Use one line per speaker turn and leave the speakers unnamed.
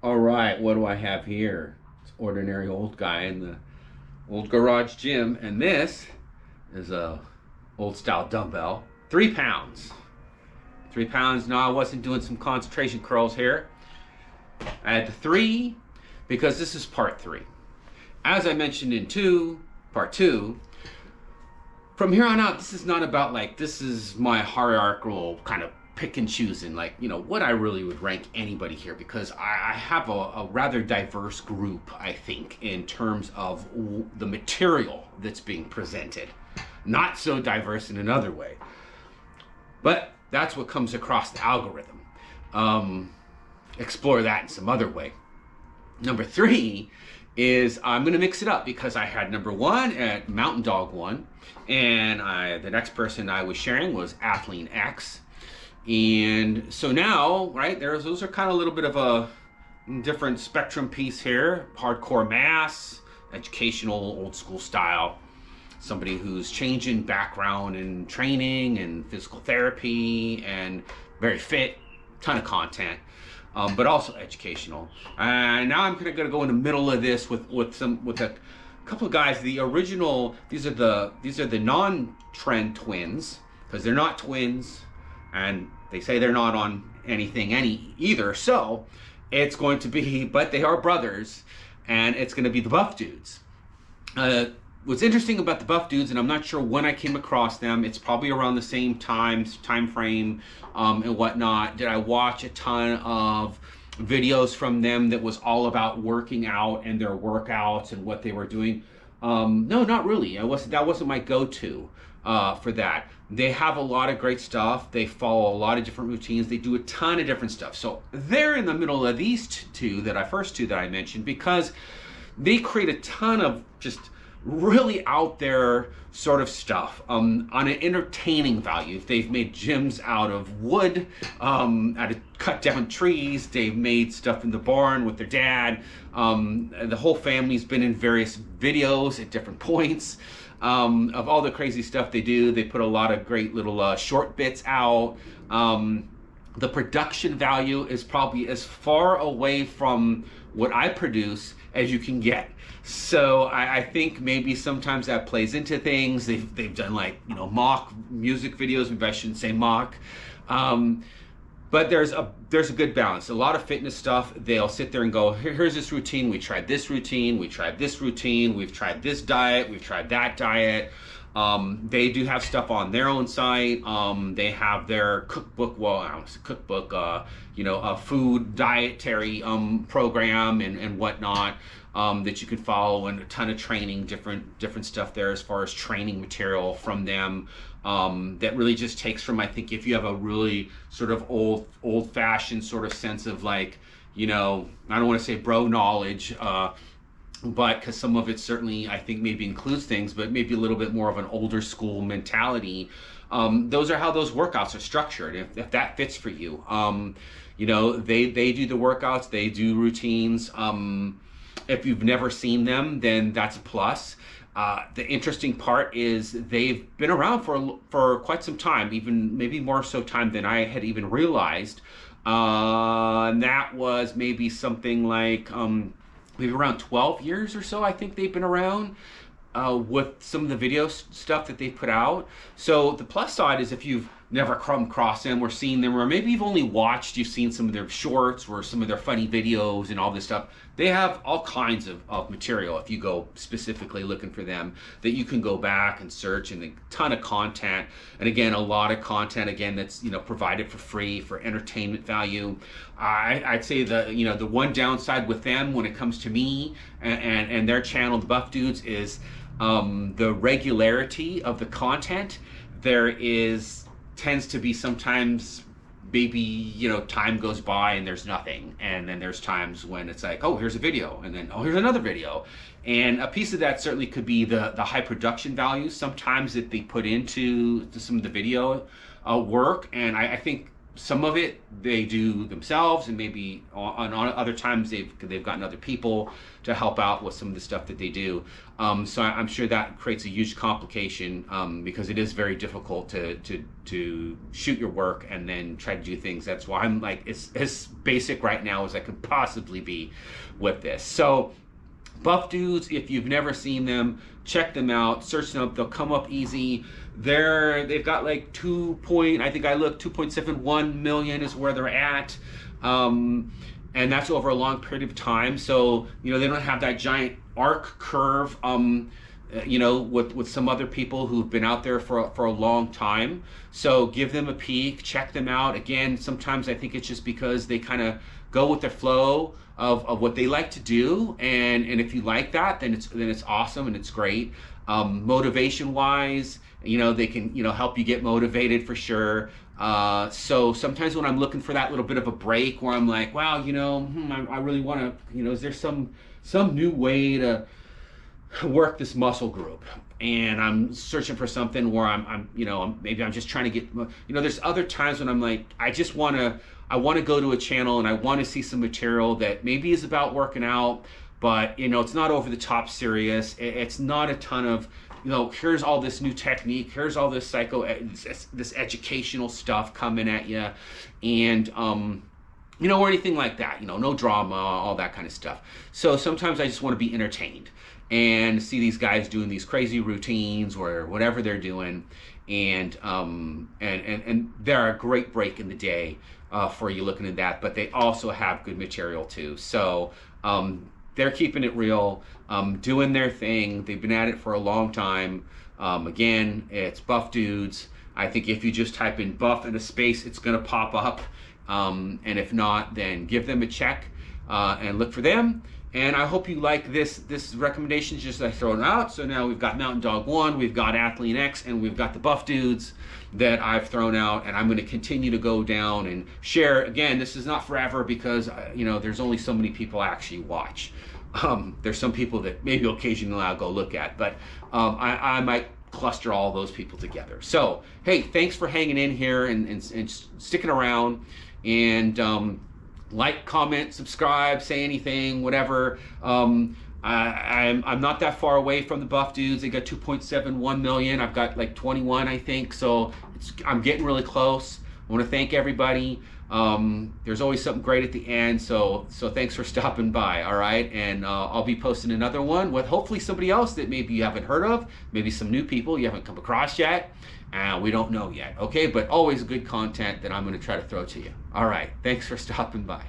All right, what do I have here? It's ordinary old guy in the old garage gym, and this is a old style dumbbell, 3 pounds. 3 pounds. No, I wasn't doing some concentration curls here. I had the three because this is part three. As I mentioned in part two, from here on out, this is not about this is my hierarchical kind of pick and choosing, what I really would rank anybody here, because I have a rather diverse group, I think, in terms of the material that's being presented. Not so diverse in another way. But that's what comes across the algorithm. Explore that in some other way. Number three is I'm going to mix it up because I had number one at Mountain Dog one, and the next person I was sharing was Athlean X. And so now, right, those are kind of a little bit of a different spectrum piece here. Hardcore mass, educational, old school style. Somebody who's changing background and training and physical therapy and very fit, ton of content, but also educational. And now I'm gonna go in the middle of this with a couple of guys. The original, these are the non-trend twins, because they're not twins, and they say they're not on anything either. So it's going to be, but they are brothers, and it's going to be the Buff Dudes. What's interesting about the Buff Dudes, and I'm not sure when I came across them, it's probably around the same time frame and whatnot. Did I watch a ton of videos from them that was all about working out and their workouts and what they were doing? No, not really. That wasn't my go-to for that. They have a lot of great stuff. They follow a lot of different routines. They do a ton of different stuff. So they're in the middle of these two that I mentioned, because they create a ton of just really out there sort of stuff on an entertaining value. They've made gyms out of wood, out of cut down trees. They've made stuff in the barn with their dad. The whole family's been in various videos at different points of all the crazy stuff they do. They put a lot of great little short bits out. The production value is probably as far away from what I produce as you can get. So I think maybe sometimes that plays into things. They've done mock music videos. Maybe I shouldn't say mock. But there's a good balance. A lot of fitness stuff. They'll sit there and go, here's this routine. We tried this routine. We tried this routine. We've tried this diet. We've tried that diet. They do have stuff on their own site. They have their cookbook. Well, I don't know, it's a cookbook. A food dietary program and whatnot. That you can follow, and a ton of training, different stuff there as far as training material from them, that really just takes from, I think, if you have a really sort of old fashioned sort of sense of I don't want to say bro knowledge, but because some of it certainly I think maybe includes things, but maybe a little bit more of an older school mentality. Those are how those workouts are structured, if that fits for you. They do the workouts, they do routines. If you've never seen them, then that's a plus. The interesting part is they've been around for quite some time, even maybe more so time than I had even realized. And that was maybe something like maybe around 12 years or so. I think they've been around with some of the video stuff that they put out. So the plus side is if you've never come across them or seen them, or maybe you've only you've seen some of their shorts or some of their funny videos and all this stuff. They have all kinds of material, if you go specifically looking for them, that you can go back and search, and a ton of content. And again, a lot of content, again, that's provided for free for entertainment value. I'd say the one downside with them when it comes to me and their channel, the Buff Dudes, is the regularity of the content. Tends to be sometimes maybe time goes by and there's nothing, and then there's times when it's like, oh, here's a video, and then here's another video. And a piece of that certainly could be the high production value sometimes that they put into some of the video work. And I think some of it they do themselves, and maybe on other times they've gotten other people to help out with some of the stuff that they do. So I'm sure that creates a huge complication, because it is very difficult to shoot your work and then try to do things. That's why I'm like as basic right now as I could possibly be with this. So Buff Dudes, if you've never seen them, check them out, search them up, they'll come up easy. They've got like 2.71 million is where they're at. And that's over a long period of time. So, you know, they don't have that giant arc curve, you know, with some other people who've been out there for a long time. So give them a peek, check them out. Again, sometimes I think it's just because they kind of go with the flow of what they like to do, and if you like that, then it's awesome and it's great. Motivation wise, you know, they can, you know, help you get motivated for sure. So sometimes when I'm looking for that little bit of a break where I'm like, wow, you know, I really want to, you know, is there some new way to work this muscle group? And I'm searching for something where maybe I'm just trying to get, you know, there's other times when I'm like, I want to go to a channel and I want to see some material that maybe is about working out, but, you know, it's not over the top serious. It's not a ton of, you know, here's all this new technique, here's all this this educational stuff coming at you, and you know, or anything like that. You know, no drama, all that kind of stuff. So sometimes I just want to be entertained and see these guys doing these crazy routines or whatever they're doing, and they're a great break in the day for you looking at that. But they also have good material too. So they're keeping it real, doing their thing. They've been at it for a long time. Again, it's Buff Dudes. I think if you just type in Buff in a space, it's going to pop up. And if not, then give them a check and look for them. And I hope you like this recommendations just I thrown out. So now we've got Mountain Dog 1, we've got Athlean X, and we've got the Buff Dudes that I've thrown out. And I'm going to continue to go down and share. Again, this is not forever because, you know, there's only so many people I actually watch. There's some people that maybe occasionally I'll go look at, but I might cluster all those people together. So, hey, thanks for hanging in here and sticking around. And like, comment, subscribe, say anything, whatever. I'm not that far away from the Buff Dudes. They got 2.71 million. I've got like 21, I think. So I'm getting really close. I want to thank everybody. There's always something great at the end. So thanks for stopping by. All right. And I'll be posting another one with hopefully somebody else that maybe you haven't heard of, maybe some new people you haven't come across yet. We don't know yet. Okay. But always good content that I'm going to try to throw to you. All right. Thanks for stopping by.